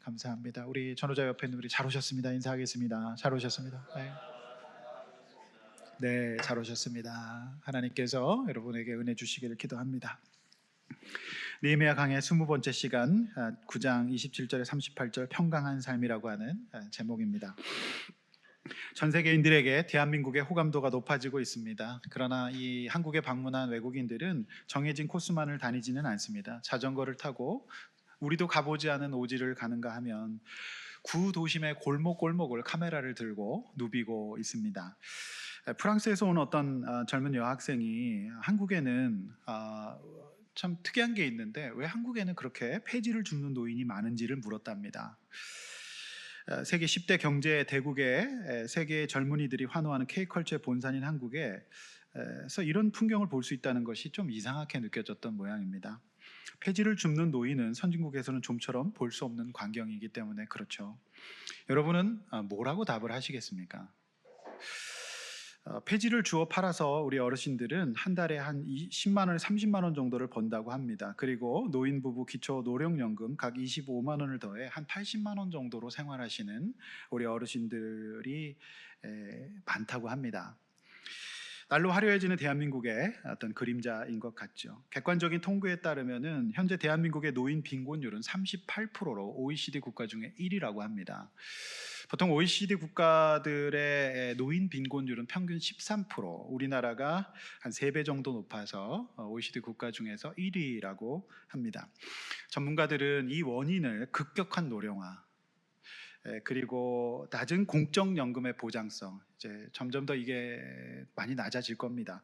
감사합니다. 우리 전호자 옆에 있는 우리 잘 오셨습니다. 인사하겠습니다. 잘 오셨습니다. 네. 네, 잘 오셨습니다. 하나님께서 여러분에게 은혜 주시기를 기도합니다. 느헤미야 강의 20번째 시간 9장 27절에 38절 평강한 삶이라고 하는 제목입니다. 전 세계인들에게 대한민국의 호감도가 높아지고 있습니다. 그러나 이 한국에 방문한 외국인들은 정해진 코스만을 다니지는 않습니다. 자전거를 타고 우리도 가보지 않은 오지를 가는가 하면 구도심의 골목골목을 카메라를 들고 누비고 있습니다. 프랑스에서 온 어떤 젊은 여학생이 한국에는 참 특이한 게 있는데 왜 한국에는 그렇게 폐지를 줍는 노인이 많은지를 물었답니다. 세계 10대 경제 대국의 세계의 젊은이들이 환호하는 K컬처의 본산인 한국에서 이런 풍경을 볼 수 있다는 것이 좀 이상하게 느껴졌던 모양입니다. 폐지를 줍는 노인은 선진국에서는 좀처럼 볼 수 없는 광경이기 때문에 그렇죠. 여러분은 뭐라고 답을 하시겠습니까? 폐지를 주워 팔아서 우리 어르신들은 한 달에 한 10만 원, 30만 원 정도를 번다고 합니다. 그리고 노인 부부 기초 노령연금 각 25만 원을 더해 한 80만 원 정도로 생활하시는 우리 어르신들이 많다고 합니다. 날로 화려해지는 대한민국의 어떤 그림자인 것 같죠. 객관적인 통계에 따르면은 현재 대한민국의 노인 빈곤율은 38%로 OECD 국가 중에 1위라고 합니다. 보통 OECD 국가들의 노인 빈곤율은 평균 13%, 우리나라가 한 3배 정도 높아서 OECD 국가 중에서 1위라고 합니다. 전문가들은 이 원인을 급격한 노령화, 그리고 낮은 공적연금의 보장성, 이제 점점 더 이게 많이 낮아질 겁니다.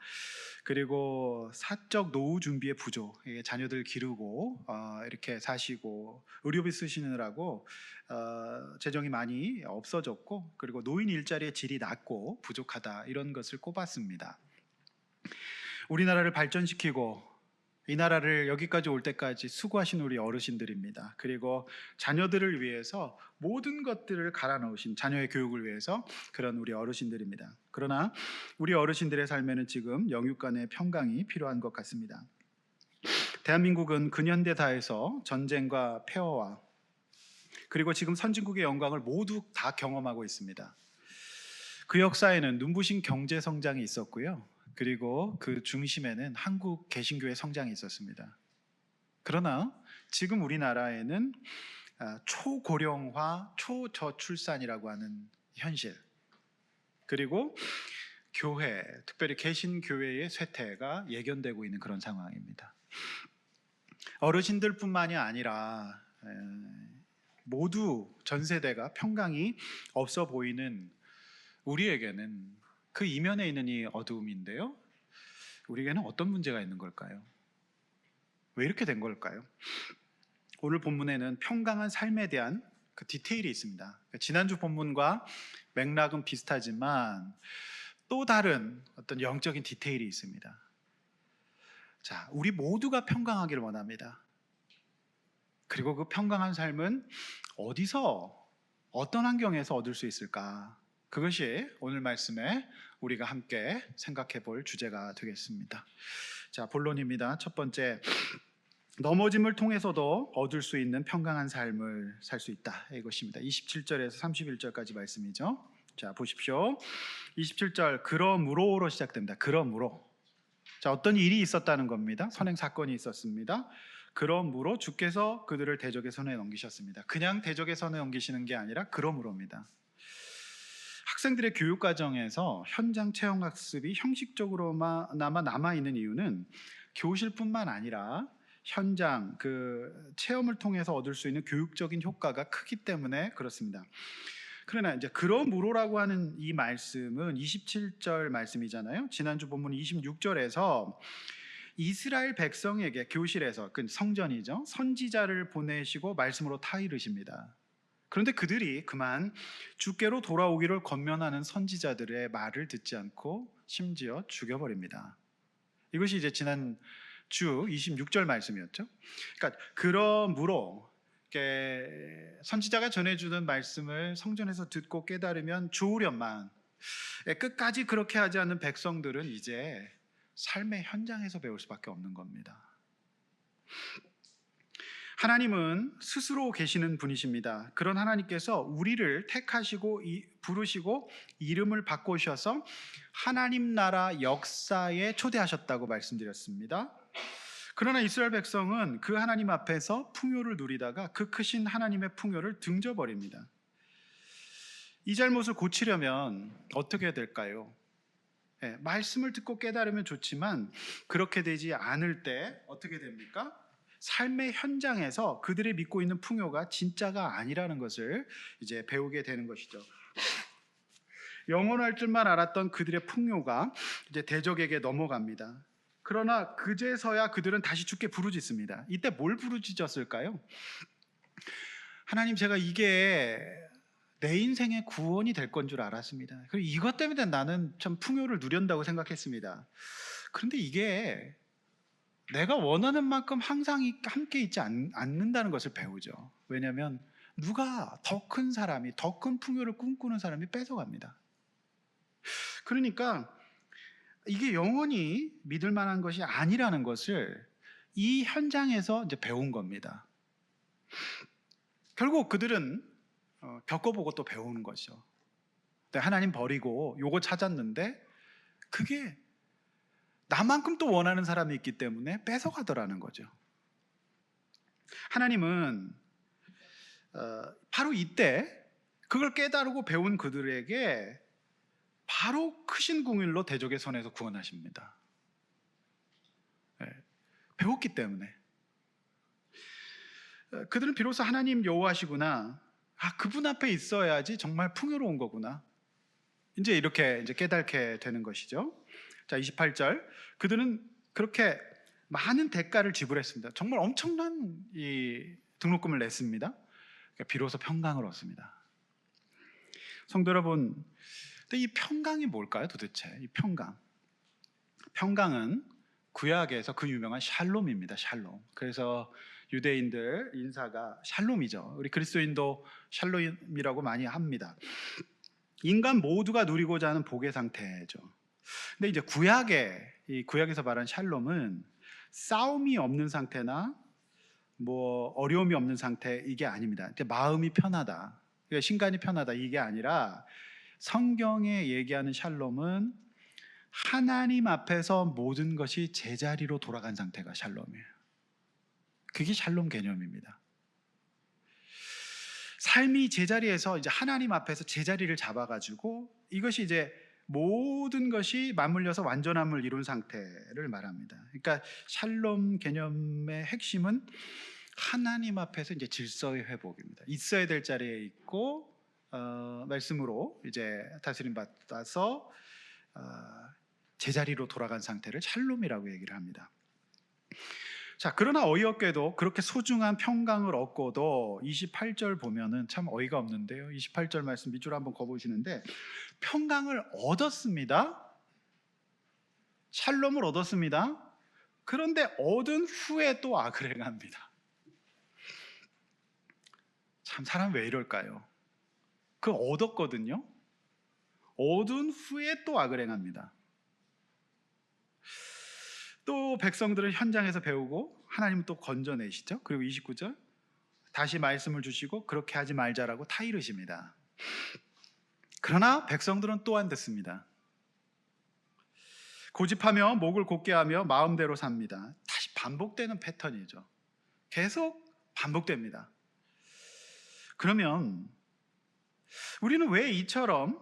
그리고 사적 노후 준비의 부족, 자녀들 기르고 이렇게 사시고 의료비 쓰시느라고 재정이 많이 없어졌고, 그리고 노인 일자리의 질이 낮고 부족하다, 이런 것을 꼽았습니다. 우리나라를 발전시키고 이 나라를 여기까지 올 때까지 수고하신 우리 어르신들입니다. 그리고 자녀들을 위해서 모든 것들을 갈아 넣으신, 자녀의 교육을 위해서 그런 우리 어르신들입니다. 그러나 우리 어르신들의 삶에는 지금 영육 간의 평강이 필요한 것 같습니다. 대한민국은 근현대 사회에서 전쟁과 폐허와 그리고 지금 선진국의 영광을 모두 다 경험하고 있습니다. 그 역사에는 눈부신 경제 성장이 있었고요. 그리고 그 중심에는 한국 개신교의 성장이 있었습니다. 그러나 지금 우리나라에는 초고령화, 초저출산이라고 하는 현실, 그리고 교회, 특별히 개신교회의 쇠퇴가 예견되고 있는 그런 상황입니다. 어르신들뿐만이 아니라 모두 전 세대가 평강이 없어 보이는 우리에게는 그 이면에 있는 이 어두움인데요, 우리에게는 어떤 문제가 있는 걸까요? 왜 이렇게 된 걸까요? 오늘 본문에는 평강한 삶에 대한 그 디테일이 있습니다. 지난주 본문과 맥락은 비슷하지만 또 다른 어떤 영적인 디테일이 있습니다. 자, 우리 모두가 평강하기를 원합니다. 그리고 그 평강한 삶은 어디서, 어떤 환경에서 얻을 수 있을까? 그것이 오늘 말씀에 우리가 함께 생각해 볼 주제가 되겠습니다. 자, 본론입니다. 첫 번째, 넘어짐을 통해서도 얻을 수 있는 평강한 삶을 살 수 있다, 이것입니다. 27절에서 31절까지 말씀이죠. 자, 보십시오. 27절, 그러므로로 시작됩니다. 그러므로. 자, 어떤 일이 있었다는 겁니다. 선행 사건이 있었습니다. 그러므로 주께서 그들을 대적의 손에 넘기셨습니다. 그냥 대적의 손에 넘기시는 게 아니라 그러므로입니다. 학생들의 교육 과정에서 현장 체험 학습이 형식적으로나마 남아있는 이유는 교실뿐만 아니라 현장 그 체험을 통해서 얻을 수 있는 교육적인 효과가 크기 때문에 그렇습니다. 그러나 이제 그러므로라고 하는 이 말씀은 27절 말씀이잖아요. 지난주 본문 26절에서 이스라엘 백성에게 교실에서, 그 성전이죠, 선지자를 보내시고 말씀으로 타이르십니다. 그런데 그들이 그만 주께로 돌아오기를 권면하는 선지자들의 말을 듣지 않고 심지어 죽여버립니다. 이것이 이제 지난 주 26절 말씀이었죠. 그러니까 그러므로 선지자가 전해주는 말씀을 성전에서 듣고 깨달으면 좋으련만, 끝까지 그렇게 하지 않는 백성들은 이제 삶의 현장에서 배울 수밖에 없는 겁니다. 하나님은 스스로 계시는 분이십니다. 그런 하나님께서 우리를 택하시고 부르시고 이름을 바꾸셔서 하나님 나라 역사에 초대하셨다고 말씀드렸습니다. 그러나 이스라엘 백성은 그 하나님 앞에서 풍요를 누리다가 그 크신 하나님의 풍요를 등져버립니다. 이 잘못을 고치려면 어떻게 해야 될까요? 말씀을 듣고 깨달으면 좋지만 그렇게 되지 않을 때 어떻게 됩니까? 삶의 현장에서 그들이 믿고 있는 풍요가 진짜가 아니라는 것을 이제 배우게 되는 것이죠. 영원할 줄만 알았던 그들의 풍요가 이제 대적에게 넘어갑니다. 그러나 그제서야 그들은 다시 주께 부르짖습니다. 이때 뭘 부르짖었을까요? 하나님, 제가 이게 내 인생의 구원이 될 건 줄 알았습니다. 그리고 이것 때문에 나는 참 풍요를 누린다고 생각했습니다. 그런데 이게 내가 원하는 만큼 항상 함께 있지 않는다는 것을 배우죠. 왜냐하면 누가 더 큰 사람이, 더 큰 풍요를 꿈꾸는 사람이 뺏어갑니다. 그러니까 이게 영원히 믿을 만한 것이 아니라는 것을 이 현장에서 이제 배운 겁니다. 결국 그들은 겪어보고 또 배우는 거죠. 하나님 버리고 요거 찾았는데 그게 나만큼 또 원하는 사람이 있기 때문에 뺏어가더라는 거죠. 하나님은 바로 이때 그걸 깨달고 배운 그들에게 바로 크신 궁일로 대적의 손에서 구원하십니다. 배웠기 때문에. 그들은 비로소 하나님 여호와시구나, 그분 앞에 있어야지 정말 풍요로운 거구나, 이제 이렇게 깨닫게 되는 것이죠. 자, 28절. 그들은 그렇게 많은 대가를 지불했습니다. 정말 엄청난 이 등록금을 냈습니다. 비로소 평강을 얻습니다. 성도 여러분, 근데 이 평강이 뭘까요, 도대체? 이 평강은 구약에서 그 유명한 샬롬입니다. 샬롬. 그래서 유대인들 인사가 샬롬이죠. 우리 그리스도인도 샬롬이라고 많이 합니다. 인간 모두가 누리고자 하는 복의 상태죠. 근데 이제 구약에서 말하는 샬롬은 싸움이 없는 상태나 뭐 어려움이 없는 상태, 이게 아닙니다. 마음이 편하다, 신간이 편하다, 이게 아니라 성경에 얘기하는 샬롬은 하나님 앞에서 모든 것이 제자리로 돌아간 상태가 샬롬이에요. 그게 샬롬 개념입니다. 삶이 제자리에서 이제 하나님 앞에서 제자리를 잡아가지고 이것이 이제 모든 것이 맞물려서 완전함을 이룬 상태를 말합니다. 그러니까 샬롬 개념의 핵심은 하나님 앞에서 이제 질서의 회복입니다. 있어야 될 자리에 있고 말씀으로 이제 다스림 받아서 제자리로 돌아간 상태를 샬롬이라고 얘기를 합니다. 자, 그러나 어이없게도 그렇게 소중한 평강을 얻고도 28절 보면은 참 어이가 없는데요. 28절 말씀 밑줄 한번 거보시는데, 평강을 얻었습니다. 샬롬을 얻었습니다. 그런데 얻은 후에 또 악을 행합니다. 참 사람 왜 이럴까요? 그 얻었거든요. 얻은 후에 또 악을 행합니다. 또 백성들은 현장에서 배우고 하나님은 또 건져내시죠. 그리고 29절 다시 말씀을 주시고 그렇게 하지 말자라고 타이르십니다. 그러나 백성들은 또 안 듣습니다. 고집하며 목을 곧게 하며 마음대로 삽니다. 다시 반복되는 패턴이죠. 계속 반복됩니다. 그러면 우리는 왜 이처럼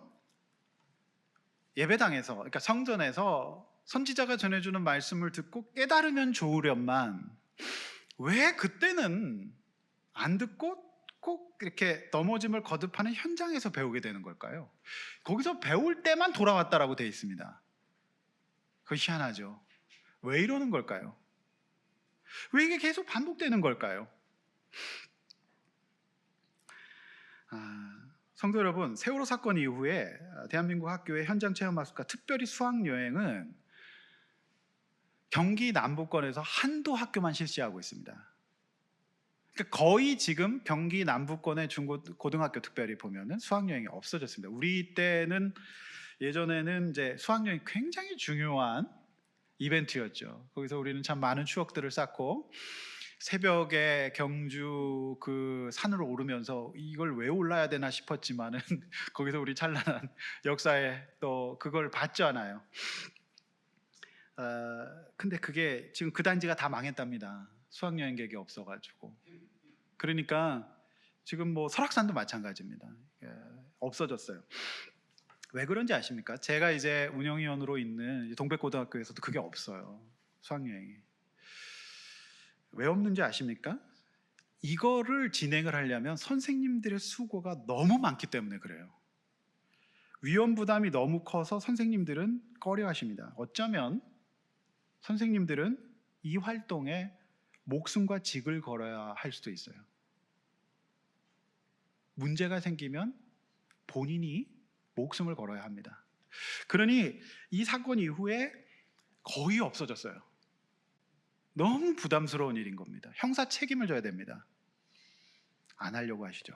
예배당에서, 그러니까 성전에서 선지자가 전해주는 말씀을 듣고 깨달으면 좋으련만 왜 그때는 안 듣고 꼭 이렇게 넘어짐을 거듭하는 현장에서 배우게 되는 걸까요? 거기서 배울 때만 돌아왔다라고 되어 있습니다. 그거 희한하죠. 왜 이러는 걸까요? 왜 이게 계속 반복되는 걸까요? 성도 여러분, 세월호 사건 이후에 대한민국 학교의 현장 체험학습과 특별히 수학여행은 경기 남부권에서 한두 학교만 실시하고 있습니다. 그러니까 거의 지금 경기 남부권의 고등학교 특별히 보면은 수학여행이 없어졌습니다. 우리 때는, 예전에는 이제 수학여행이 굉장히 중요한 이벤트였죠. 거기서 우리는 참 많은 추억들을 쌓고 새벽에 경주 그 산으로 오르면서 이걸 왜 올라야 되나 싶었지만은 거기서 우리 찬란한 역사에 또 그걸 봤잖아요. 근데 그게 지금 그 단지가 다 망했답니다. 수학여행객이 없어가지고. 그러니까 지금 뭐 설악산도 마찬가지입니다. 예, 없어졌어요. 왜 그런지 아십니까? 제가 이제 운영위원으로 있는 동백고등학교에서도 그게 없어요. 수학여행이. 왜 없는지 아십니까? 이거를 진행을 하려면 선생님들의 수고가 너무 많기 때문에 그래요. 위험 부담이 너무 커서 선생님들은 꺼려 하십니다. 어쩌면 선생님들은 이 활동에 목숨과 직을 걸어야 할 수도 있어요. 문제가 생기면 본인이 목숨을 걸어야 합니다. 그러니 이 사건 이후에 거의 없어졌어요. 너무 부담스러운 일인 겁니다. 형사 책임을 져야 됩니다. 안 하려고 하시죠.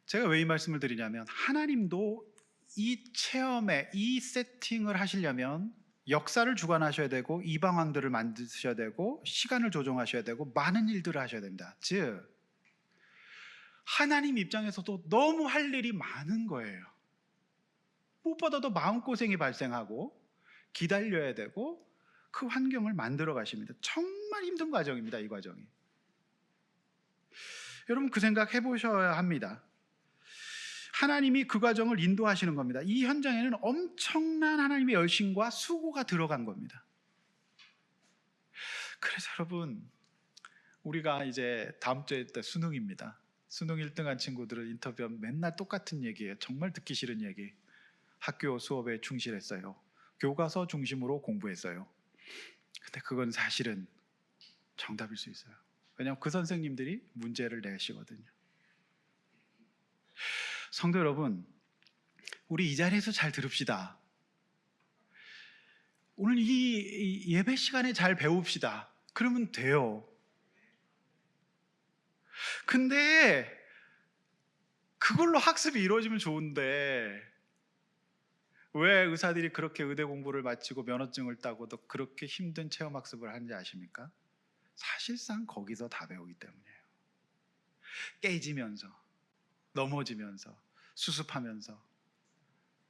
제가 왜 이 말씀을 드리냐면 하나님도 이 체험에 이 세팅을 하시려면 역사를 주관하셔야 되고 이방왕들을 만드셔야 되고 시간을 조정하셔야 되고 많은 일들을 하셔야 됩니다. 즉 하나님 입장에서도 너무 할 일이 많은 거예요. 무엇보다도 마음고생이 발생하고 기다려야 되고 그 환경을 만들어 가십니다. 정말 힘든 과정입니다. 이 과정이. 여러분 그 생각 해보셔야 합니다. 하나님이 그 과정을 인도하시는 겁니다. 이 현장에는 엄청난 하나님의 열심과 수고가 들어간 겁니다. 그래서 여러분 우리가 이제 다음 주에 때 수능입니다. 수능 1등한 친구들은 인터뷰하면 맨날 똑같은 얘기예요. 정말 듣기 싫은 얘기. 학교 수업에 충실했어요. 교과서 중심으로 공부했어요. 근데 그건 사실은 정답일 수 있어요. 왜냐하면 그 선생님들이 문제를 내시거든요. 성도 여러분, 우리 이 자리에서 잘 들읍시다. 오늘 이 예배 시간에 잘 배웁시다. 그러면 돼요. 근데 그걸로 학습이 이루어지면 좋은데 왜 의사들이 그렇게 의대 공부를 마치고 면허증을 따고도 그렇게 힘든 체험 학습을 하는지 아십니까? 사실상 거기서 다 배우기 때문이에요. 깨지면서, 넘어지면서, 수습하면서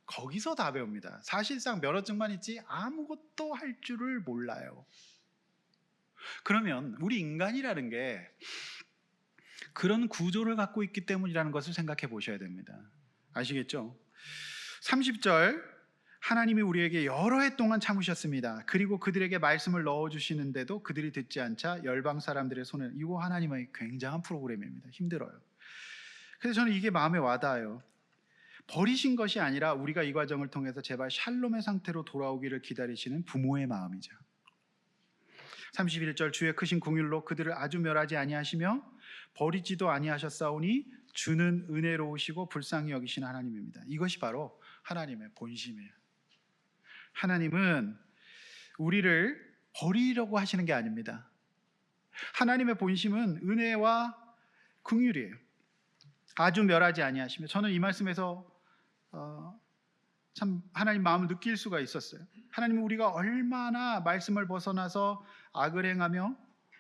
거기서 다 배웁니다. 사실상 면허증만 있지 아무것도 할 줄을 몰라요. 그러면 우리 인간이라는 게 그런 구조를 갖고 있기 때문이라는 것을 생각해 보셔야 됩니다. 아시겠죠? 30절 하나님이 우리에게 여러 해 동안 참으셨습니다. 그리고 그들에게 말씀을 넣어주시는데도 그들이 듣지 않자 열방 사람들의 손을, 이거 하나님의 굉장한 프로그램입니다. 힘들어요. 그래서 저는 이게 마음에 와닿아요. 버리신 것이 아니라 우리가 이 과정을 통해서 제발 샬롬의 상태로 돌아오기를 기다리시는 부모의 마음이죠. 31절 주의 크신 긍휼로 그들을 아주 멸하지 아니하시며 버리지도 아니하셨사오니 주는 은혜로우시고 불쌍히 여기시는 하나님입니다. 이것이 바로 하나님의 본심이에요. 하나님은 우리를 버리려고 하시는 게 아닙니다. 하나님의 본심은 은혜와 긍휼이에요. 아주 멸하지 아니하시며, 저는 이 말씀에서 참 하나님 마음을 느낄 수가 있었어요. 하나님은 우리가 얼마나 말씀을 벗어나서 악을 행하며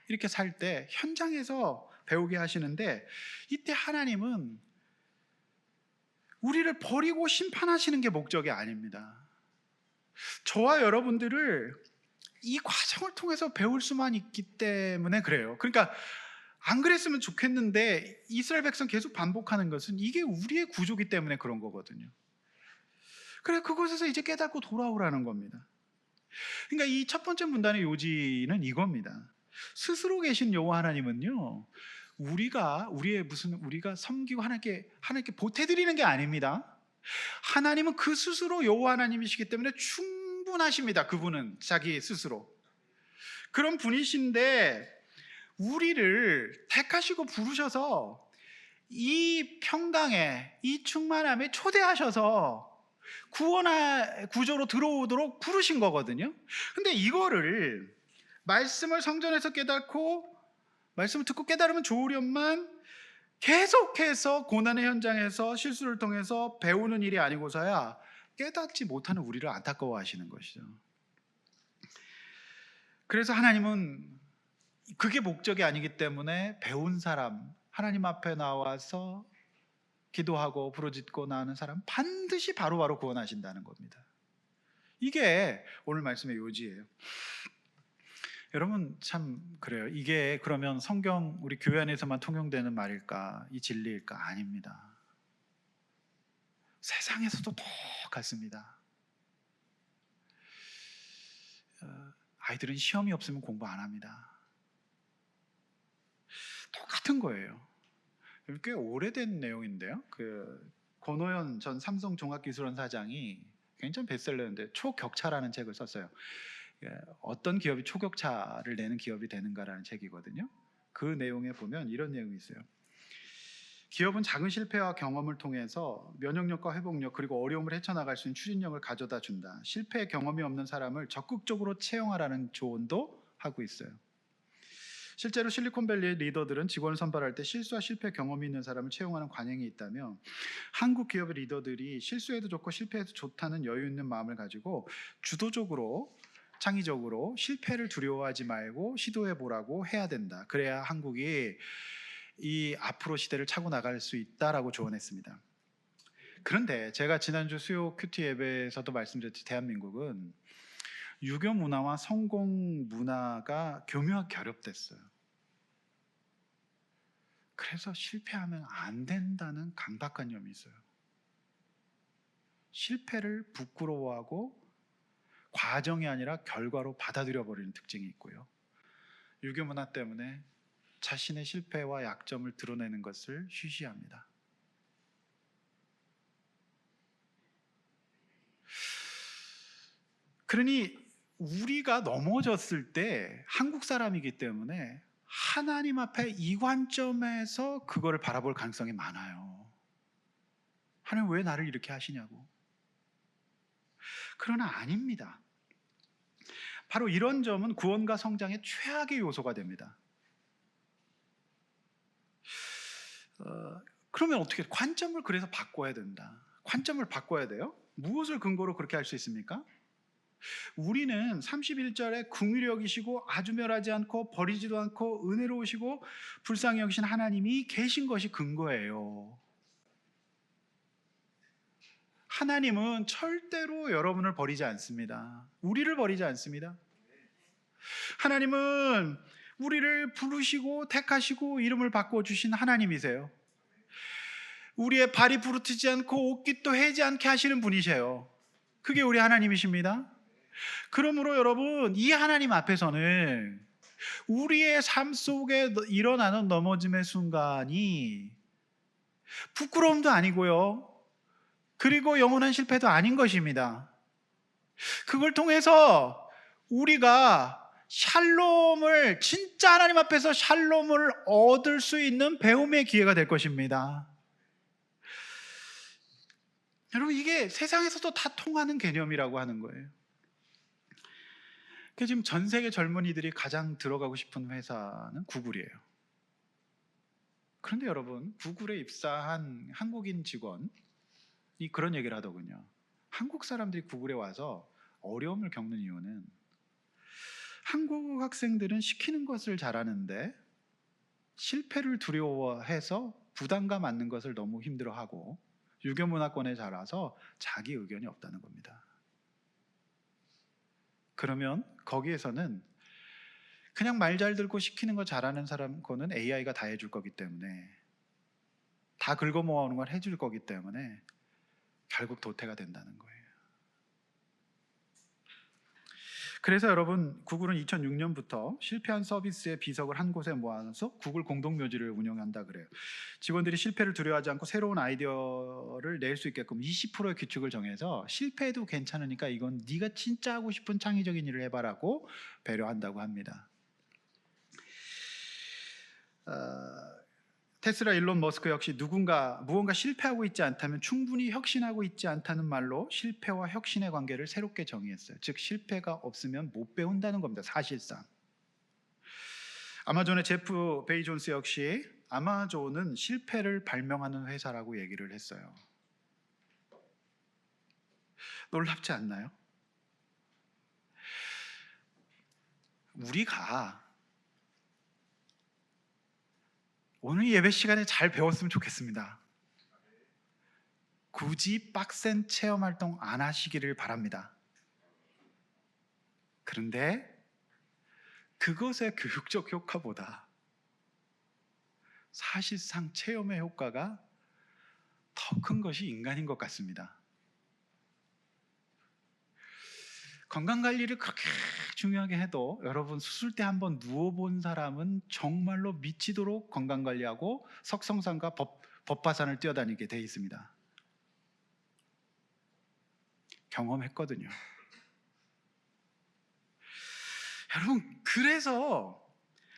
이렇게 살 때 현장에서 배우게 하시는데, 이때 하나님은 우리를 버리고 심판하시는 게 목적이 아닙니다. 저와 여러분들을 이 과정을 통해서 배울 수만 있기 때문에 그래요. 그러니까 안 그랬으면 좋겠는데 이스라엘 백성 계속 반복하는 것은 이게 우리의 구조기 때문에 그런 거거든요. 그래, 그곳에서 이제 깨닫고 돌아오라는 겁니다. 그러니까 이 첫 번째 문단의 요지는 이겁니다. 스스로 계신 여호와 하나님은요, 우리가 섬기고 하나님께 보태드리는 게 아닙니다. 하나님은 그 스스로 여호와 하나님이시기 때문에 충분하십니다. 그분은 자기 스스로 그런 분이신데 우리를 택하시고 부르셔서 이 평강에, 이 충만함에 초대하셔서 구조로 들어오도록 부르신 거거든요. 근데 이거를 말씀을 성전에서 깨닫고 말씀을 듣고 깨달으면 좋으련만 계속해서 고난의 현장에서 실수를 통해서 배우는 일이 아니고서야 깨닫지 못하는 우리를 안타까워하시는 것이죠. 그래서 하나님은 그게 목적이 아니기 때문에 배운 사람, 하나님 앞에 나와서 기도하고 부르짖고 나오는 사람 반드시 바로바로 구원하신다는 겁니다. 이게 오늘 말씀의 요지예요. 여러분 참 그래요. 이게 그러면 성경 우리 교회 안에서만 통용되는 말일까? 이 진리일까? 아닙니다. 세상에서도 똑같습니다. 아이들은 시험이 없으면 공부 안 합니다. 똑같은 거예요. 꽤 오래된 내용인데요. 권오현 전 삼성 종합기술원 사장이 굉장히 베스트셀러인데 초격차라는 책을 썼어요. 어떤 기업이 초격차를 내는 기업이 되는가라는 책이거든요. 그 내용에 보면 이런 내용이 있어요. 기업은 작은 실패와 경험을 통해서 면역력과 회복력 그리고 어려움을 헤쳐나갈 수 있는 추진력을 가져다 준다. 실패 경험이 없는 사람을 적극적으로 채용하라는 조언도 하고 있어요. 실제로 실리콘밸리의 리더들은 직원을 선발할 때 실수와 실패 경험이 있는 사람을 채용하는 관행이 있다며 한국 기업의 리더들이 실수해도 좋고 실패해도 좋다는 여유 있는 마음을 가지고 주도적으로 창의적으로 실패를 두려워하지 말고 시도해 보라고 해야 된다. 그래야 한국이 이 앞으로 시대를 차고 나갈 수 있다라고 조언했습니다. 그런데 제가 지난주 수요 큐티 예배에서도 말씀드렸듯이 대한민국은 유교 문화와 성공 문화가 교묘하게 결합됐어요. 그래서 실패하면 안 된다는 강박관념이 있어요. 실패를 부끄러워하고 과정이 아니라 결과로 받아들여 버리는 특징이 있고요. 유교 문화 때문에 자신의 실패와 약점을 드러내는 것을 쉬쉬합니다. 그러니 우리가 넘어졌을 때 한국 사람이기 때문에 하나님 앞에 이 관점에서 그거를 바라볼 가능성이 많아요. 하나님 왜 나를 이렇게 하시냐고. 그러나 아닙니다. 바로 이런 점은 구원과 성장의 최악의 요소가 됩니다. 그러면 어떻게 관점을 그래서 바꿔야 된다. 관점을 바꿔야 돼요. 무엇을 근거로 그렇게 할 수 있습니까? 우리는 31절에 긍휼히 여기시고 아주 멸하지 않고 버리지도 않고 은혜로우시고 불쌍히 여기신 하나님이 계신 것이 근거예요. 하나님은 절대로 여러분을 버리지 않습니다. 우리를 버리지 않습니다. 하나님은 우리를 부르시고 택하시고 이름을 바꿔주신 하나님이세요. 우리의 발이 부르트지 않고 옷깃도 해지 않게 하시는 분이세요. 그게 우리 하나님이십니다. 그러므로 여러분 이 하나님 앞에서는 우리의 삶 속에 일어나는 넘어짐의 순간이 부끄러움도 아니고요. 그리고 영원한 실패도 아닌 것입니다. 그걸 통해서 우리가 샬롬을 진짜 하나님 앞에서 샬롬을 얻을 수 있는 배움의 기회가 될 것입니다. 여러분 이게 세상에서도 다 통하는 개념이라고 하는 거예요. 지금 전 세계 젊은이들이 가장 들어가고 싶은 회사는 구글이에요. 그런데 여러분 구글에 입사한 한국인 직원이 그런 얘기를 하더군요. 한국 사람들이 구글에 와서 어려움을 겪는 이유는 한국 학생들은 시키는 것을 잘하는데 실패를 두려워해서 부담감 갖는 것을 너무 힘들어하고 유교 문화권에 자라서 자기 의견이 없다는 겁니다. 그러면 거기에서는 그냥 말 잘 듣고 시키는 거 잘하는 사람 거는 AI가 다 해줄 거기 때문에 다 긁어 모아오는 걸 해줄 거기 때문에 결국 도태가 된다는 거예요. 그래서 여러분 구글은 2006년부터 실패한 서비스의 비석을 한 곳에 모아서 구글 공동묘지를 운영한다 그래요. 직원들이 실패를 두려워하지 않고 새로운 아이디어를 낼 수 있게끔 20%의 규칙을 정해서 실패해도 괜찮으니까 이건 네가 진짜 하고 싶은 창의적인 일을 해봐라고 배려한다고 합니다. 테슬라 일론 머스크 역시 무언가 실패하고 있지 않다면 충분히 혁신하고 있지 않다는 말로 실패와 혁신의 관계를 새롭게 정의했어요. 즉 실패가 없으면 못 배운다는 겁니다. 사실상. 아마존의 제프 베이존스 역시 아마존은 실패를 발명하는 회사라고 얘기를 했어요. 놀랍지 않나요? 우리가 오늘 예배 시간에 잘 배웠으면 좋겠습니다. 굳이 빡센 체험 활동 안 하시기를 바랍니다. 그런데 그것의 교육적 효과보다 사실상 체험의 효과가 더 큰 것이 인간인 것 같습니다. 건강관리를 그렇게 중요하게 해도 여러분 수술대 한번 누워본 사람은 정말로 미치도록 건강관리하고 석성산과 법화산을 뛰어다니게 돼 있습니다. 경험했거든요. 여러분, 그래서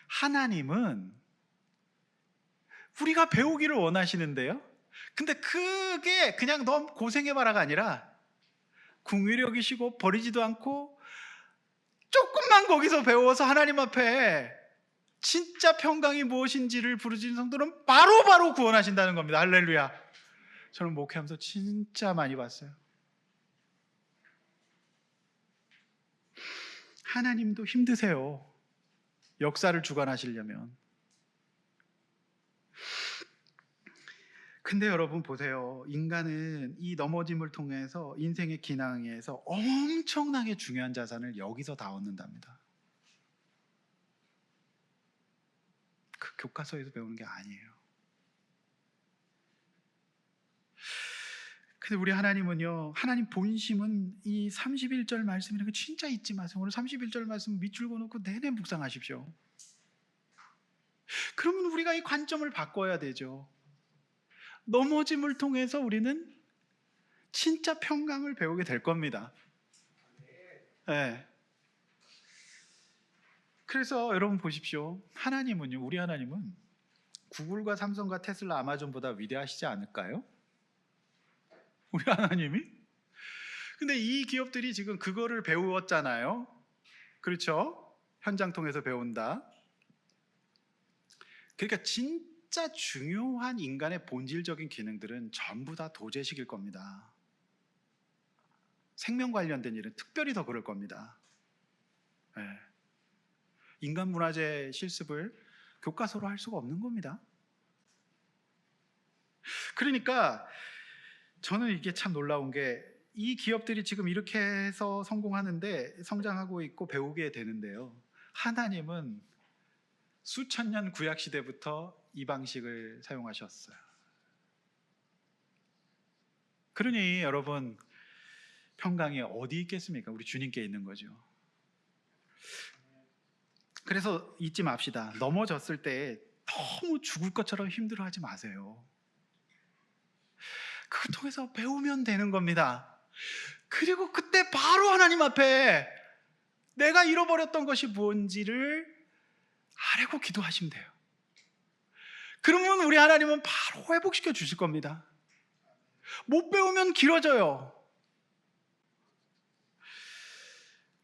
하나님은 우리가 배우기를 원하시는데요, 근데 그게 그냥 너 고생해봐라가 아니라 궁휼히 여기시고 버리지도 않고 조금만 거기서 배워서 하나님 앞에 진짜 평강이 무엇인지를 부르짖는 성도는 바로바로 구원하신다는 겁니다. 할렐루야. 저는 목회하면서 진짜 많이 봤어요. 하나님도 힘드세요. 역사를 주관하시려면. 근데 여러분 보세요. 인간은 이 넘어짐을 통해서 인생의 기낭에서 엄청나게 중요한 자산을 여기서 다 얻는답니다. 그 교과서에서 배우는 게 아니에요. 근데 우리 하나님은요, 하나님 본심은 이 31절 말씀이라는 거 진짜 잊지 마세요. 오늘 31절 말씀 밑줄 그어놓고 내내 묵상하십시오. 그러면 우리가 이 관점을 바꿔야 되죠. 넘어짐을 통해서 우리는 진짜 평강을 배우게 될 겁니다. 네. 그래서 여러분 보십시오. 하나님은요, 우리 하나님은 구글과 삼성과 테슬라, 아마존보다 위대하시지 않을까요? 우리 하나님이? 근데 이 기업들이 지금 그거를 배웠잖아요. 그렇죠? 현장 통해서 배운다. 그러니까 진짜 중요한 인간의 본질적인 기능들은 전부 다 도제식일 겁니다. 생명 관련된 일은 특별히 더 그럴 겁니다. 네. 인간 문화재 실습을 교과서로 할 수가 없는 겁니다. 그러니까 저는 이게 참 놀라운 게, 이 기업들이 지금 이렇게 해서 성공하는데 성장하고 있고 배우게 되는데요, 하나님은 수천 년 구약 시대부터 이 방식을 사용하셨어요. 그러니 여러분, 평강이 어디 있겠습니까? 우리 주님께 있는 거죠. 그래서 잊지 맙시다. 넘어졌을 때 너무 죽을 것처럼 힘들어하지 마세요. 그걸 통해서 배우면 되는 겁니다. 그리고 그때 바로 하나님 앞에 내가 잃어버렸던 것이 뭔지를 아뢰고 기도하시면 돼요. 그러면 우리 하나님은 바로 회복시켜 주실 겁니다. 못 배우면 길어져요.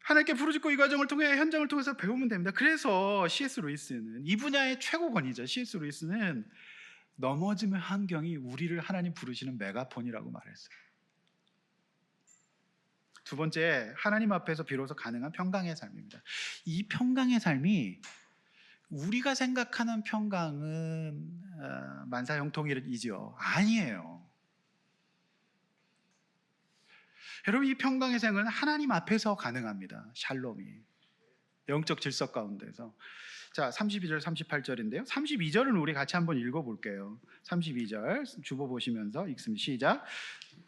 하나님께 부르짖고 이 과정을 통해, 현장을 통해서 배우면 됩니다. 그래서 C.S. 루이스는, 이 분야의 최고권이죠. C.S. 루이스는 넘어짐의 환경이 우리를 하나님 부르시는 메가폰이라고 말했어요. 두 번째, 하나님 앞에서 비로소 가능한 평강의 삶입니다. 이 평강의 삶이 우리가 생각하는 평강은 만사형통이죠. 아니에요. 여러분, 이 평강의 삶은 하나님 앞에서 가능합니다. 샬롬이, 영적 질서 가운데서. 자, 32절 38절인데요 32절은 우리 같이 한번 읽어볼게요. 32절 주보 보시면서 읽습니다. 시작.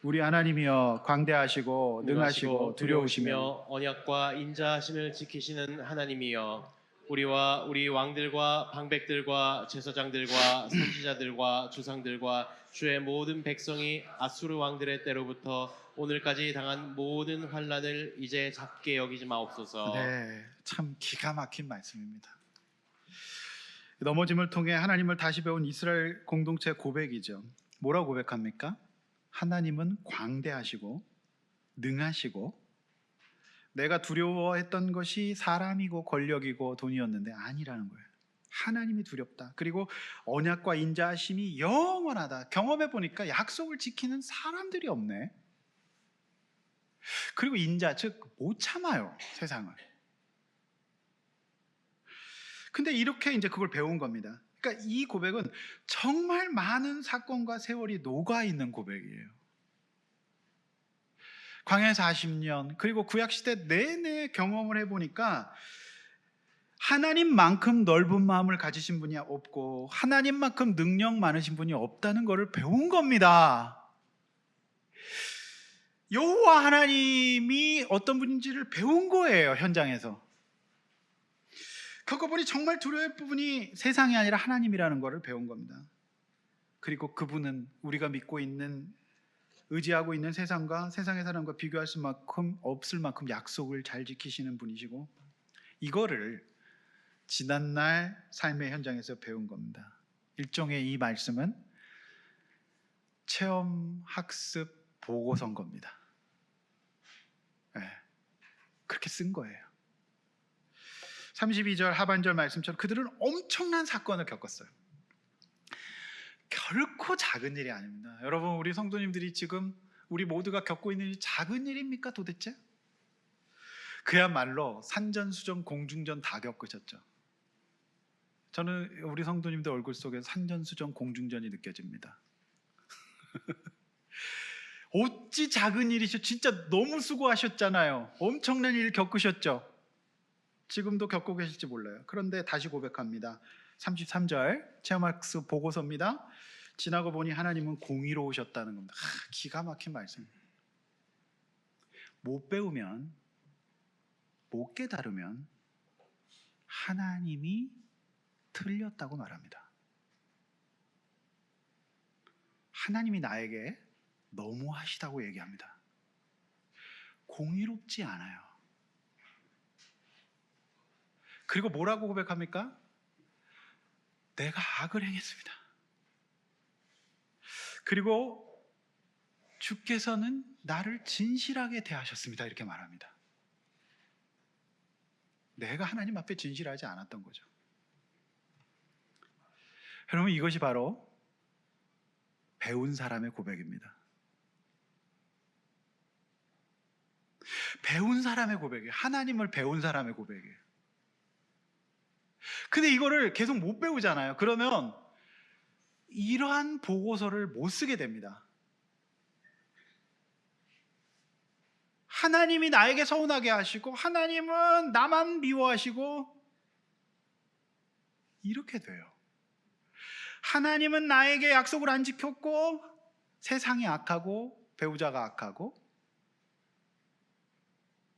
우리 하나님이여 광대하시고 능하시고 두려우시며 언약과 인자하심을 지키시는 하나님이여, 우리와 우리 왕들과 방백들과 제사장들과 선지자들과 주상들과 주의 모든 백성이 아수르 왕들의 때로부터 오늘까지 당한 모든 환난을 이제 작게 여기지 마옵소서. 네, 참 기가 막힌 말씀입니다. 넘어짐을 통해 하나님을 다시 배운 이스라엘 공동체 고백이죠. 뭐라고 고백합니까? 하나님은 광대하시고 능하시고, 내가 두려워했던 것이 사람이고 권력이고 돈이었는데 아니라는 거예요. 하나님이 두렵다. 그리고 언약과 인자하심이 영원하다. 경험해 보니까 약속을 지키는 사람들이 없네. 그리고 인자, 즉 못 참아요, 세상을. 근데 이렇게 이제 그걸 배운 겁니다. 그러니까 이 고백은 정말 많은 사건과 세월이 녹아 있는 고백이에요. 광야 40년 그리고 구약 시대 내내 경험을 해보니까 하나님만큼 넓은 마음을 가지신 분이 없고 하나님만큼 능력 많으신 분이 없다는 것을 배운 겁니다. 여호와 하나님이 어떤 분인지를 배운 거예요. 현장에서 겪어보니 정말 두려울 부분이 세상이 아니라 하나님이라는 것을 배운 겁니다. 그리고 그분은 우리가 믿고 있는 의지하고 있는 세상과 세상의 사람과 비교할 수만큼 없을 만큼 약속을 잘 지키시는 분이시고 이거를 지난날 삶의 현장에서 배운 겁니다. 일종의 이 말씀은 체험 학습 보고서인 겁니다. 네, 그렇게 쓴 거예요. 32절 하반절 말씀처럼 그들은 엄청난 사건을 겪었어요. 결코 작은 일이 아닙니다. 여러분, 우리 성도님들이 지금 우리 모두가 겪고 있는 일이 작은 일입니까 도대체? 그야말로 산전수전 공중전 다 겪으셨죠. 저는 우리 성도님들 얼굴 속에 산전수전 공중전이 느껴집니다. 어찌 작은 일이죠. 진짜 너무 수고하셨잖아요. 엄청난 일 겪으셨죠. 지금도 겪고 계실지 몰라요. 그런데 다시 고백합니다. 33절 체험학습 보고서입니다. 지나고 보니 하나님은 공의로우셨다는 겁니다. 기가 막힌 말씀. 못 배우면, 못 깨달으면 하나님이 틀렸다고 말합니다. 하나님이 나에게 너무하시다고 얘기합니다. 공의롭지 않아요. 그리고 뭐라고 고백합니까? 내가 악을 행했습니다. 그리고 주께서는 나를 진실하게 대하셨습니다. 이렇게 말합니다. 내가 하나님 앞에 진실하지 않았던 거죠. 여러분, 이것이 바로 배운 사람의 고백입니다. 배운 사람의 고백이에요. 하나님을 배운 사람의 고백이에요. 근데 이거를 계속 못 배우잖아요. 그러면 이러한 보고서를 못 쓰게 됩니다. 하나님이 나에게 서운하게 하시고 하나님은 나만 미워하시고 이렇게 돼요. 하나님은 나에게 약속을 안 지켰고 세상이 악하고 배우자가 악하고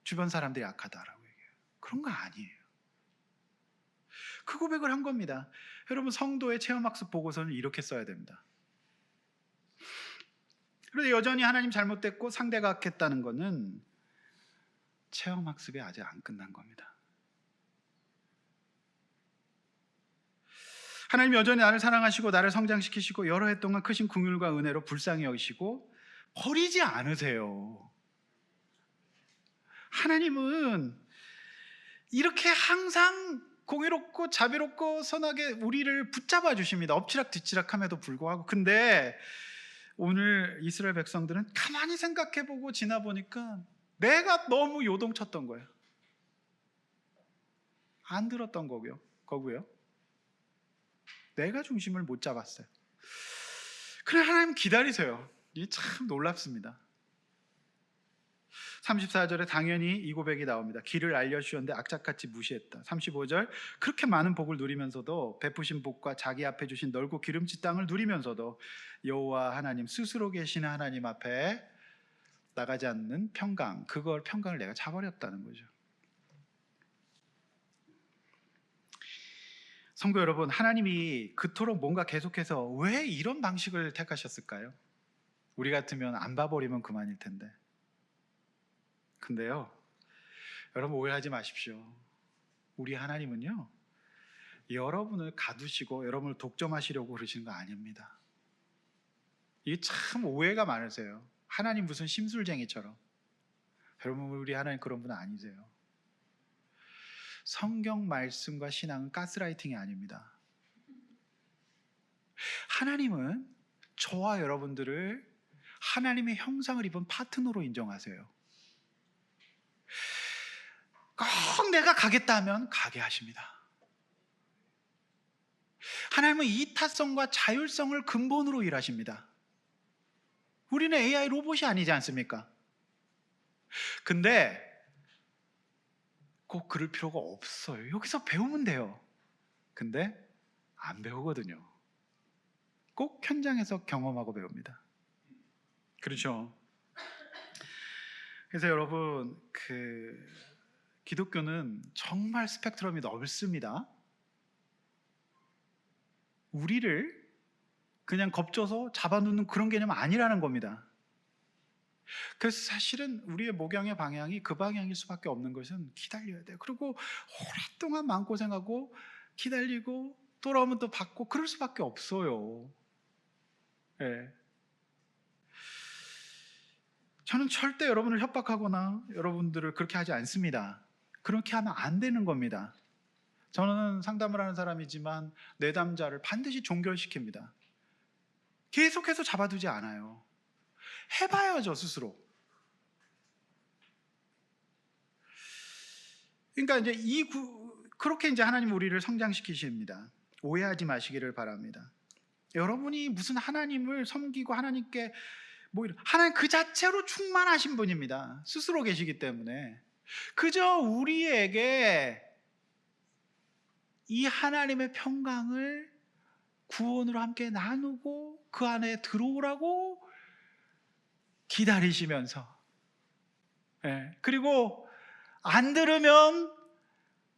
주변 사람들이 악하다라고 얘기해요. 그런 거 아니에요. 그 고백을 한 겁니다. 여러분, 성도의 체험학습 보고서는 이렇게 써야 됩니다. 그런데 여전히 하나님 잘못됐고 상대가 악했다는 것은 체험학습이 아직 안 끝난 겁니다. 하나님 여전히 나를 사랑하시고 나를 성장시키시고 여러 해 동안 크신 긍휼과 은혜로 불쌍히 여기시고 버리지 않으세요. 하나님은 이렇게 항상 공의롭고 자비롭고 선하게 우리를 붙잡아 주십니다. 엎치락 뒤치락함에도 불구하고. 근데 오늘 이스라엘 백성들은 가만히 생각해보고 지나보니까 내가 너무 요동쳤던 거예요. 안 들었던 거고요. 내가 중심을 못 잡았어요. 그래, 하나님 기다리세요. 이게 참 놀랍습니다. 34절에 당연히 이 고백이 나옵니다. 길을 알려주셨는데 악착같이 무시했다. 35절 그렇게 많은 복을 누리면서도 베푸신 복과 자기 앞에 주신 넓고 기름진 땅을 누리면서도 여호와 하나님 스스로 계시는 하나님 앞에 나가지 않는 평강, 평강을 내가 차버렸다는 거죠. 성도 여러분, 하나님이 그토록 뭔가 계속해서 왜 이런 방식을 택하셨을까요? 우리 같으면 안 봐버리면 그만일 텐데. 근데요, 여러분 오해하지 마십시오. 우리 하나님은요, 여러분을 가두시고 여러분을 독점하시려고 그러시는 거 아닙니다. 이게 참 오해가 많으세요. 하나님 무슨 심술쟁이처럼. 여러분, 우리 하나님 그런 분 아니세요. 성경 말씀과 신앙은 가스라이팅이 아닙니다. 하나님은 저와 여러분들을 하나님의 형상을 입은 파트너로 인정하세요. 꼭 내가 가겠다 하면 가게 하십니다. 하나님은 이타성과 자율성을 근본으로 일하십니다. 우리는 AI 로봇이 아니지 않습니까? 근데 꼭 그럴 필요가 없어요. 여기서 배우면 돼요. 근데 안 배우거든요. 꼭 현장에서 경험하고 배웁니다. 그렇죠? 그래서 여러분, 기독교는 정말 스펙트럼이 넓습니다. 우리를 그냥 겁줘서 잡아놓는 그런 개념 아니라는 겁니다. 그래서 사실은 우리의 목양의 방향이 그 방향일 수밖에 없는 것은 기다려야 돼요. 그리고 오랫동안 마음고생하고 기다리고 돌아오면 또 받고 그럴 수밖에 없어요. 예. 저는 절대 여러분을 협박하거나 여러분들을 그렇게 하지 않습니다. 그렇게 하면 안 되는 겁니다. 저는 상담을 하는 사람이지만 내담자를 반드시 종결시킵니다. 계속해서 잡아두지 않아요. 해봐야죠, 스스로. 그러니까 이제 그렇게 이제 하나님 우리를 성장시키십니다. 오해하지 마시기를 바랍니다. 여러분이 무슨 하나님을 섬기고 하나님께 하나님 그 자체로 충만하신 분입니다. 스스로 계시기 때문에 그저 우리에게 이 하나님의 평강을 구원으로 함께 나누고 그 안에 들어오라고 기다리시면서, 그리고 안 들으면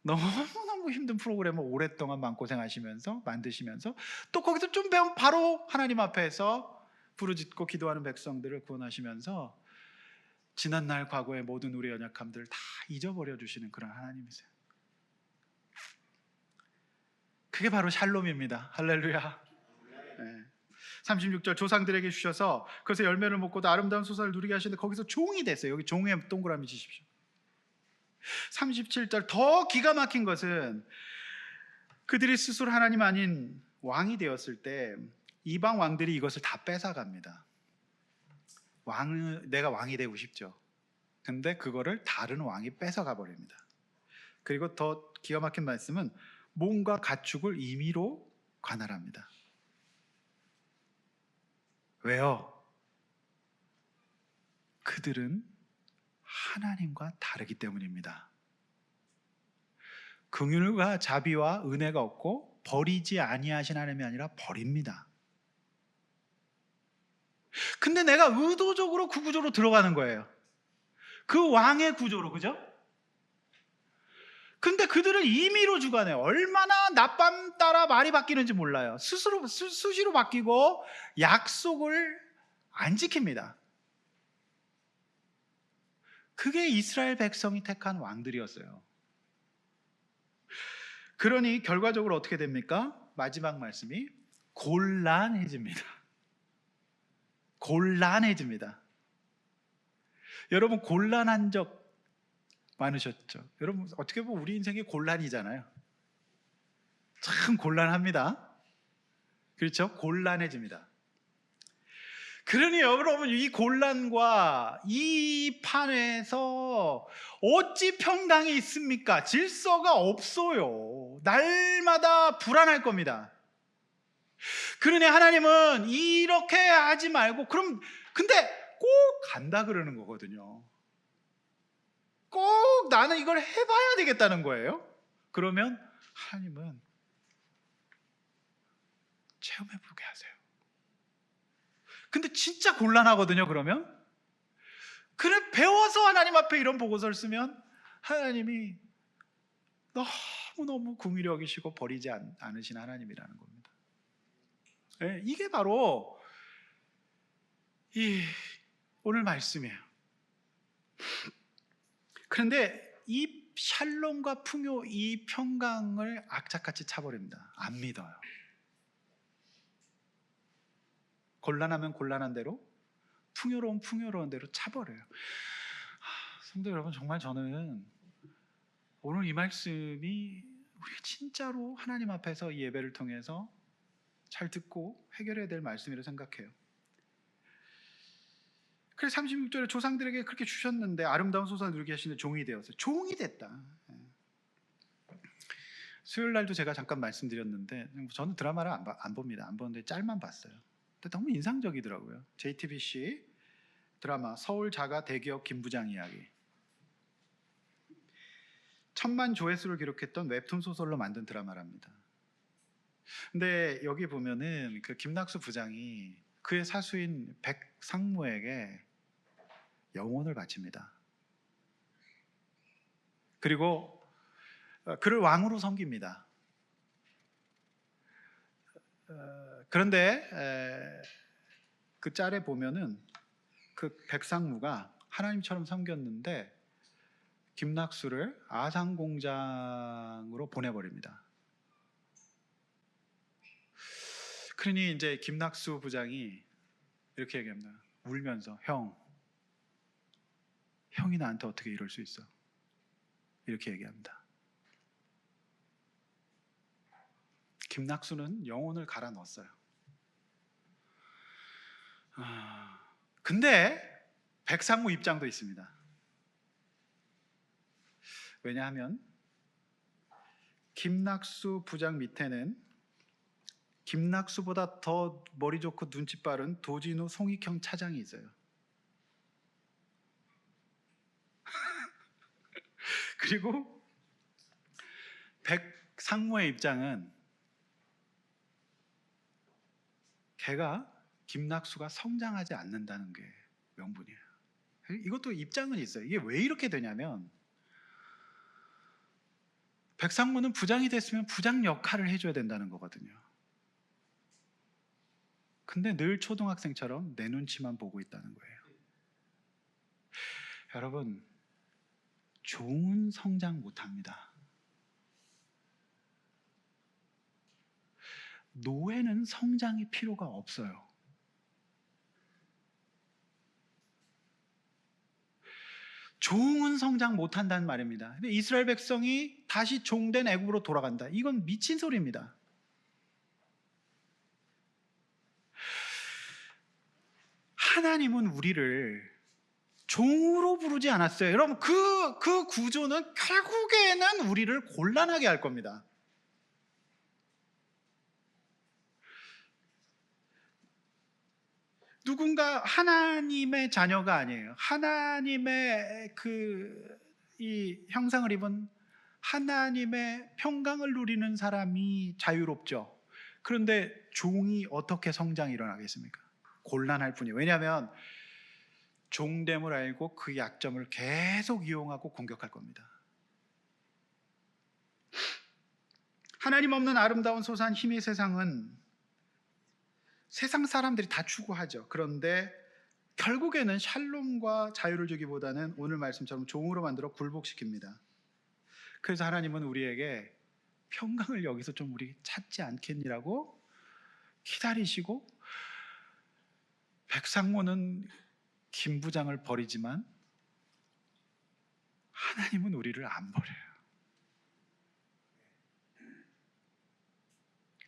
너무너무 힘든 프로그램을 오랫동안 마음고생하시면서 만드시면서 또 거기서 좀 배우면 바로 하나님 앞에서 부르짖고 기도하는 백성들을 구원하시면서 지난날 과거의 모든 우리의 연약함들을 다 잊어버려 주시는 그런 하나님이세요. 그게 바로 샬롬입니다. 할렐루야. 36절 조상들에게 주셔서 그것의 열매를 먹고도 아름다운 소사를 누리게 하시는데 거기서 종이 됐어요. 여기 종에 동그라미 치십시오. 37절 더 기가 막힌 것은 그들이 스스로 하나님 아닌 왕이 되었을 때 이방 왕들이 이것을 다 뺏어갑니다. 내가 왕이 되고 싶죠. 근데 그거를 다른 왕이 뺏어가 버립니다. 그리고 더 기가 막힌 말씀은 몸과 가축을 임의로 관할합니다. 왜요? 그들은 하나님과 다르기 때문입니다. 긍휼과 자비와 은혜가 없고 버리지 아니하신 하나님이 아니라 버립니다. 근데 내가 의도적으로 그 구조로 들어가는 거예요. 그 왕의 구조로, 그죠? 근데 그들은 임의로 주관해요. 얼마나 낮밤 따라 말이 바뀌는지 몰라요. 수시로 바뀌고 약속을 안 지킵니다. 그게 이스라엘 백성이 택한 왕들이었어요. 그러니 결과적으로 어떻게 됩니까? 마지막 말씀이 곤란해집니다. 곤란해집니다. 여러분 곤란한 적 많으셨죠? 여러분 어떻게 보면 우리 인생이 곤란이잖아요. 참 곤란합니다. 그렇죠? 곤란해집니다. 그러니 여러분 이 곤란과 이 판에서 어찌 평강이 있습니까? 질서가 없어요. 날마다 불안할 겁니다. 그러니 하나님은 이렇게 하지 말고 근데 꼭 간다 그러는 거거든요. 꼭 나는 이걸 해봐야 되겠다는 거예요. 그러면 하나님은 체험해보게 하세요. 근데 진짜 곤란하거든요. 그러면 그래 배워서 하나님 앞에 이런 보고서를 쓰면 하나님이 너무너무 긍휼히 여기시고 버리지 않으신 하나님이라는 겁니다. 이게 바로 이 오늘 말씀이에요. 그런데 이 샬롬과 풍요, 이 평강을 악착같이 차버립니다. 안 믿어요. 곤란하면 곤란한 대로, 풍요로운 풍요로운 대로 차버려요. 성도 여러분, 정말 저는 오늘 이 말씀이 우리 진짜로 하나님 앞에서 이 예배를 통해서 잘 듣고 해결해야 될 말씀이라고 생각해요. 그래서 36절에 조상들에게 그렇게 주셨는데 아름다운 소산을 누리게 하시는 종이 되었어요. 종이 됐다. 수요일 날도 제가 잠깐 말씀드렸는데 저는 드라마를 안 봅니다. 안 보는데 짤만 봤어요. 근데 너무 인상적이더라고요. JTBC 드라마 서울 자가 대기업 김부장 이야기. 1,000만 조회수를 기록했던 웹툰 소설로 만든 드라마랍니다. 근데 여기 보면은 그 김낙수 부장이 그의 사수인 백상무에게 영혼을 바칩니다. 그리고 그를 왕으로 섬깁니다. 그런데 그 짤에 보면은 그 백상무가 하나님처럼 섬겼는데 김낙수를 아상공장으로 보내버립니다. 그러니 이제 김낙수 부장이 이렇게 얘기합니다. 울면서 형이 나한테 어떻게 이럴 수 있어? 이렇게 얘기합니다. 김낙수는 영혼을 갈아 넣었어요. 근데 백상무 입장도 있습니다. 왜냐하면 김낙수 부장 밑에는 김낙수보다 더 머리 좋고 눈치 빠른 도진우 송익형 차장이 있어요. 그리고 백상무의 입장은 걔가 김낙수가 성장하지 않는다는 게 명분이에요. 이것도 입장은 있어요. 이게 왜 이렇게 되냐면 백상무는 부장이 됐으면 부장 역할을 해줘야 된다는 거거든요. 근데 늘 초등학생처럼 내 눈치만 보고 있다는 거예요. 여러분, 종은 성장 못합니다. 노예는 성장이 필요가 없어요. 종은 성장 못한다는 말입니다. 근데 이스라엘 백성이 다시 종된 애굽으로 돌아간다. 이건 미친 소리입니다. 하나님은 우리를 종으로 부르지 않았어요. 여러분, 그 구조는 결국에는 우리를 곤란하게 할 겁니다. 누군가 하나님의 자녀가 아니에요. 하나님의 이 형상을 입은 하나님의 평강을 누리는 사람이 자유롭죠. 그런데 종이 어떻게 성장이 일어나겠습니까? 곤란할 뿐이에요. 왜냐하면 종됨을 알고 그 약점을 계속 이용하고 공격할 겁니다. 하나님 없는 아름다운 소소한 힘의 세상은 세상 사람들이 다 추구하죠. 그런데 결국에는 샬롬과 자유를 주기보다는 오늘 말씀처럼 종으로 만들어 굴복시킵니다. 그래서 하나님은 우리에게 평강을 여기서 좀 우리 찾지 않겠니라고 기다리시고, 백상모는 김 부장을 버리지만 하나님은 우리를 안 버려요.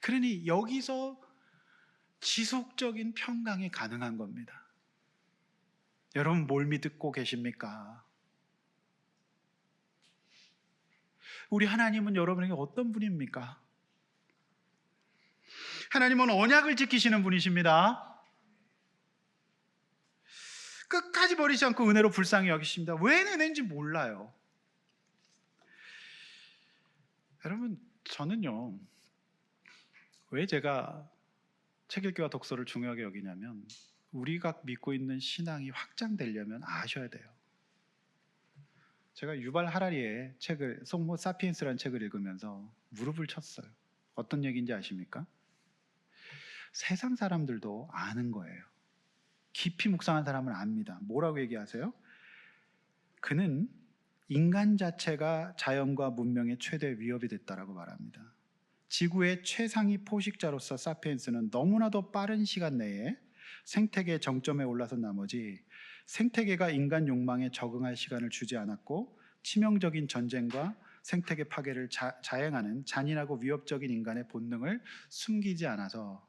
그러니 여기서 지속적인 평강이 가능한 겁니다. 여러분, 뭘 믿고 계십니까? 우리 하나님은 여러분에게 어떤 분입니까? 하나님은 언약을 지키시는 분이십니다. 끝까지 버리지 않고 은혜로 불쌍히 여기십니다. 왜 은혜인지 몰라요. 여러분, 저는요, 왜 제가 책 읽기와 독서를 중요하게 여기냐면 우리가 믿고 있는 신앙이 확장되려면 아셔야 돼요. 제가 유발 하라리의 책을, 속모 사피엔스라는 책을 읽으면서 무릎을 쳤어요. 어떤 얘기인지 아십니까? 세상 사람들도 아는 거예요. 깊이 묵상한 사람은 압니다. 뭐라고 얘기하세요? 그는 인간 자체가 자연과 문명의 최대 위협이 됐다라고 말합니다. 지구의 최상위 포식자로서 사피엔스는 너무나도 빠른 시간 내에 생태계의 정점에 올라선 나머지 생태계가 인간 욕망에 적응할 시간을 주지 않았고, 치명적인 전쟁과 생태계 파괴를 자행하는 잔인하고 위협적인 인간의 본능을 숨기지 않아서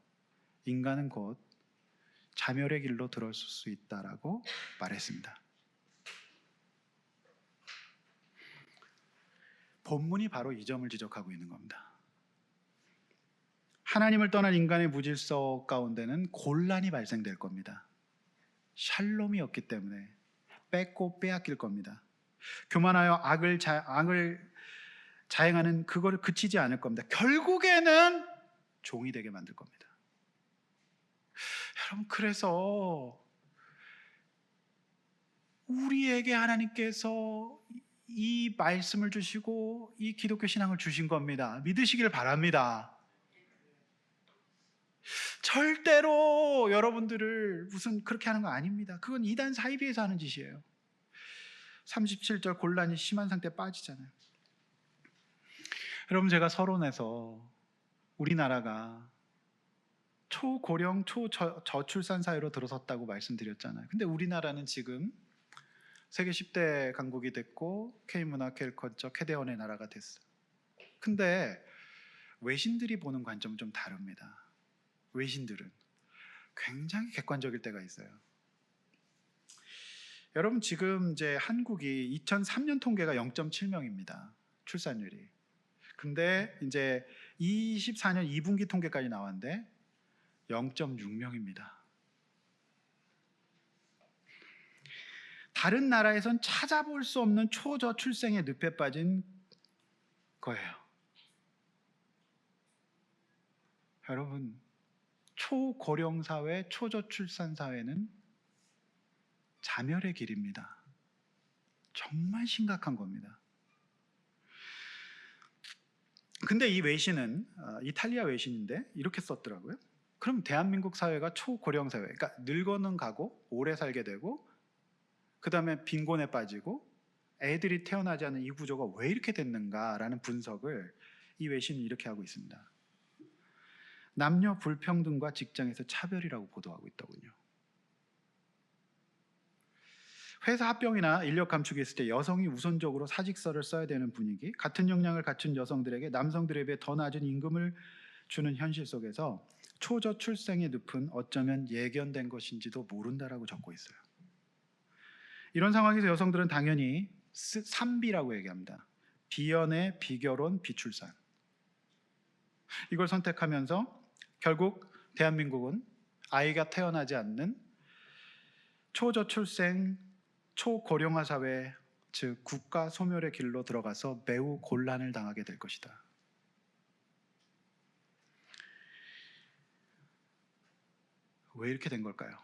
인간은 곧 자멸의 길로 들어설 수 있다라고 말했습니다. 본문이 바로 이 점을 지적하고 있는 겁니다. 하나님을 떠난 인간의 무질서 가운데는 곤란이 발생될 겁니다. 샬롬이 없기 때문에 뺏고 빼앗길 겁니다. 교만하여 악을 자행하는 그거를 그치지 않을 겁니다. 결국에는 종이 되게 만들 겁니다. 여러분, 그래서 우리에게 하나님께서 이 말씀을 주시고 이 기독교 신앙을 주신 겁니다. 믿으시길 바랍니다. 절대로 여러분들을 무슨 그렇게 하는 거 아닙니다. 그건 이단 사이비에서 하는 짓이에요. 37절 곤란이 심한 상태에 빠지잖아요. 여러분, 제가 서론에서 우리나라가 초고령 초저출산 사회로 들어섰다고 말씀드렸잖아요. 근데 우리나라는 지금 세계 10대 강국이 됐고 K문화, K컬처, K대원의 나라가 됐어요. 근데 외신들이 보는 관점은 좀 다릅니다. 외신들은 굉장히 객관적일 때가 있어요. 여러분, 지금 이제 한국이 2003년 통계가 0.7명입니다. 출산율이. 근데 이제 24년 2분기 통계까지 나왔는데 0.6명입니다. 다른 나라에선 찾아볼 수 없는 초저출생의 늪에 빠진 거예요. 여러분, 초고령 사회, 초저출산 사회는 자멸의 길입니다. 정말 심각한 겁니다. 근데 이 외신은 이탈리아 외신인데 이렇게 썼더라고요. 그럼 대한민국 사회가 초고령 사회, 그러니까 늙어는 가고 오래 살게 되고 그 다음에 빈곤에 빠지고 애들이 태어나지 않는 이 구조가 왜 이렇게 됐는가라는 분석을 이 외신은 이렇게 하고 있습니다. 남녀 불평등과 직장에서 차별이라고 보도하고 있더군요. 회사 합병이나 인력 감축이 있을 때 여성이 우선적으로 사직서를 써야 되는 분위기, 같은 역량을 갖춘 여성들에게 남성들에 비해 더 낮은 임금을 주는 현실 속에서 초저출생의 늪은 어쩌면 예견된 것인지도 모른다라고 적고 있어요. 이런 상황에서 여성들은 당연히 3B라고 얘기합니다. 비연애, 비결혼, 비출산. 이걸 선택하면서 결국 대한민국은 아이가 태어나지 않는 초저출생, 초고령화 사회, 즉 국가 소멸의 길로 들어가서 매우 곤란을 당하게 될 것이다. 왜 이렇게 된 걸까요?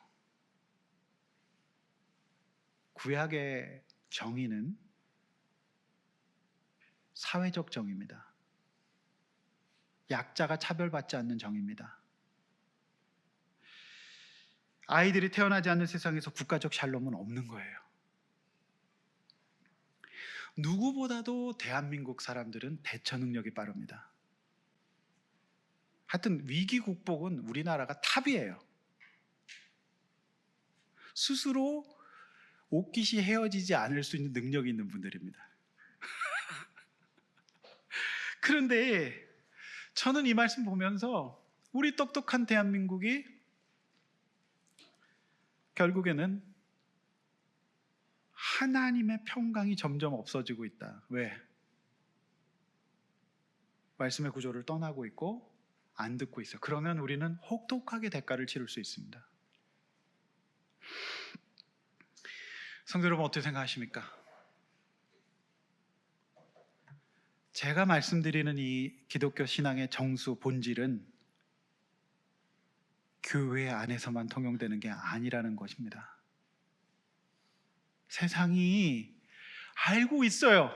구약의 정의는 사회적 정의입니다. 약자가 차별받지 않는 정의입니다. 아이들이 태어나지 않는 세상에서 국가적 샬롬은 없는 거예요. 누구보다도 대한민국 사람들은 대처 능력이 빠릅니다. 하여튼 위기 극복은 우리나라가 탑이에요. 스스로 옷깃이 헤어지지 않을 수 있는 능력이 있는 분들입니다. 그런데 저는 이 말씀 보면서 우리 똑똑한 대한민국이 결국에는 하나님의 평강이 점점 없어지고 있다. 왜? 말씀의 구조를 떠나고 있고 안 듣고 있어. 그러면 우리는 혹독하게 대가를 치를 수 있습니다. 성도 여러분, 어떻게 생각하십니까? 제가 말씀드리는 이 기독교 신앙의 정수, 본질은 교회 안에서만 통용되는 게 아니라는 것입니다. 세상이 알고 있어요.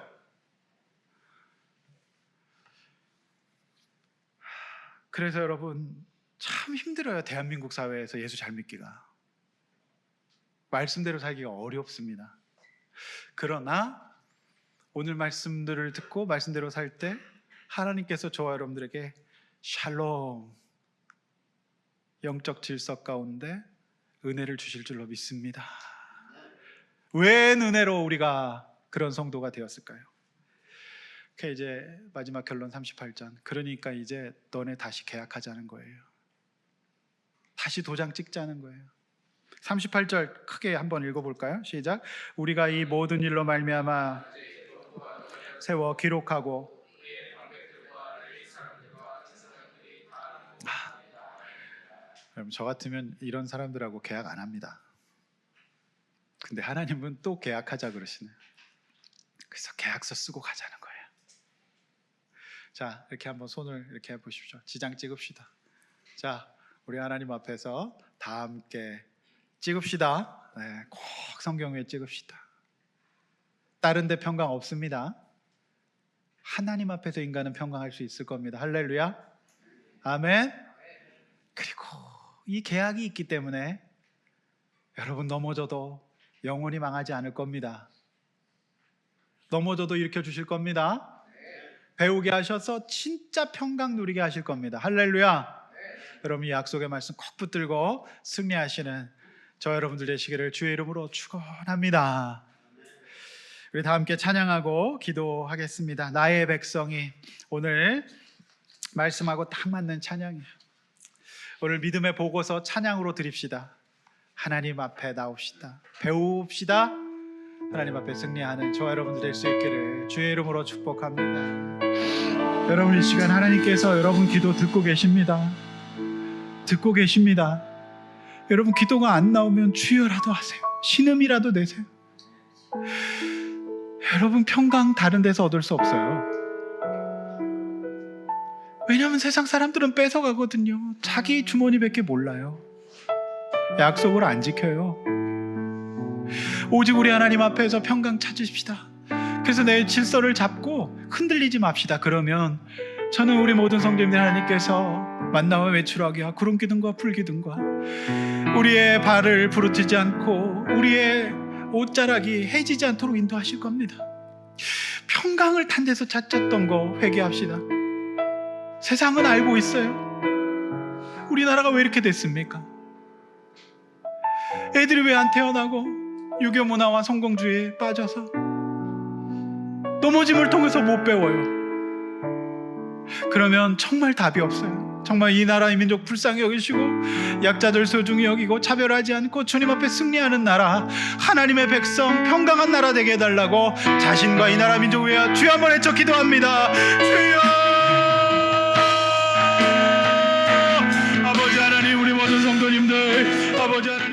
그래서 여러분, 참 힘들어요. 대한민국 사회에서 예수 잘 믿기가. 말씀대로 살기가 어렵습니다. 그러나 오늘 말씀들을 듣고 말씀대로 살 때 하나님께서 저와 여러분들에게 샬롬, 영적 질서 가운데 은혜를 주실 줄로 믿습니다. 웬 은혜로 우리가 그런 성도가 되었을까요? 이제 마지막 결론 38장. 그러니까 이제 너네 다시 계약하자는 거예요. 다시 도장 찍자는 거예요. 38절 크게 한번 읽어볼까요? 시작. 우리가 이 모든 일로 말미암아 세워 기록하고. 그럼 저 같으면 이런 사람들하고 계약 안 합니다. 근데 하나님은 또 계약하자 그러시네요. 그래서 계약서 쓰고 가자는 거예요. 자, 이렇게 한번 손을 이렇게 해보십시오. 지장 찍읍시다. 자, 우리 하나님 앞에서 다 함께 찍읍시다. 네, 꼭 성경 위에 찍읍시다. 다른 데 평강 없습니다. 하나님 앞에서 인간은 평강할 수 있을 겁니다. 할렐루야. 아멘. 그리고 이 계약이 있기 때문에 여러분 넘어져도 영원히 망하지 않을 겁니다. 넘어져도 일으켜 주실 겁니다. 배우게 하셔서 진짜 평강 누리게 하실 겁니다. 할렐루야. 여러분 이 약속의 말씀 꼭 붙들고 승리하시는 저 여러분들 되시기를 주의 이름으로 축원합니다. 우리 다 함께 찬양하고 기도하겠습니다. 나의 백성이, 오늘 말씀하고 딱 맞는 찬양이에요. 오늘 믿음의 보고서 찬양으로 드립시다. 하나님 앞에 나옵시다. 배웁시다. 하나님 앞에 승리하는 저와 여러분들 될 수 있기를 주의 이름으로 축복합니다. 여러분 이 시간 하나님께서 여러분 기도 듣고 계십니다. 듣고 계십니다. 여러분 기도가 안 나오면 주여라도 하세요. 신음이라도 내세요. 여러분 평강 다른 데서 얻을 수 없어요. 왜냐하면 세상 사람들은 뺏어가거든요. 자기 주머니밖에 몰라요. 약속을 안 지켜요. 오직 우리 하나님 앞에서 평강 찾으십시다. 그래서 내 질서를 잡고 흔들리지 맙시다. 그러면 저는 우리 모든 성도님들 하나님께서 만나와 외출하기와 구름 기둥과 불 기둥과 우리의 발을 부르트지 않고 우리의 옷자락이 해지지 않도록 인도하실 겁니다. 평강을 탄 데서 찾았던 거 회개합시다. 세상은 알고 있어요. 우리나라가 왜 이렇게 됐습니까? 애들이 왜 안 태어나고 유교 문화와 성공주의에 빠져서 넘어짐을 통해서 못 배워요. 그러면 정말 답이 없어요. 정말 이 나라의 민족 불쌍히 여기시고 약자들 소중히 여기고 차별하지 않고 주님 앞에 승리하는 나라, 하나님의 백성 평강한 나라 되게 해달라고 자신과 이 나라 민족 위하여 주여 한번 외쳐 기도합니다. 주여! 아버지 하나님, 우리 모든 성도님들, 아버지 하나님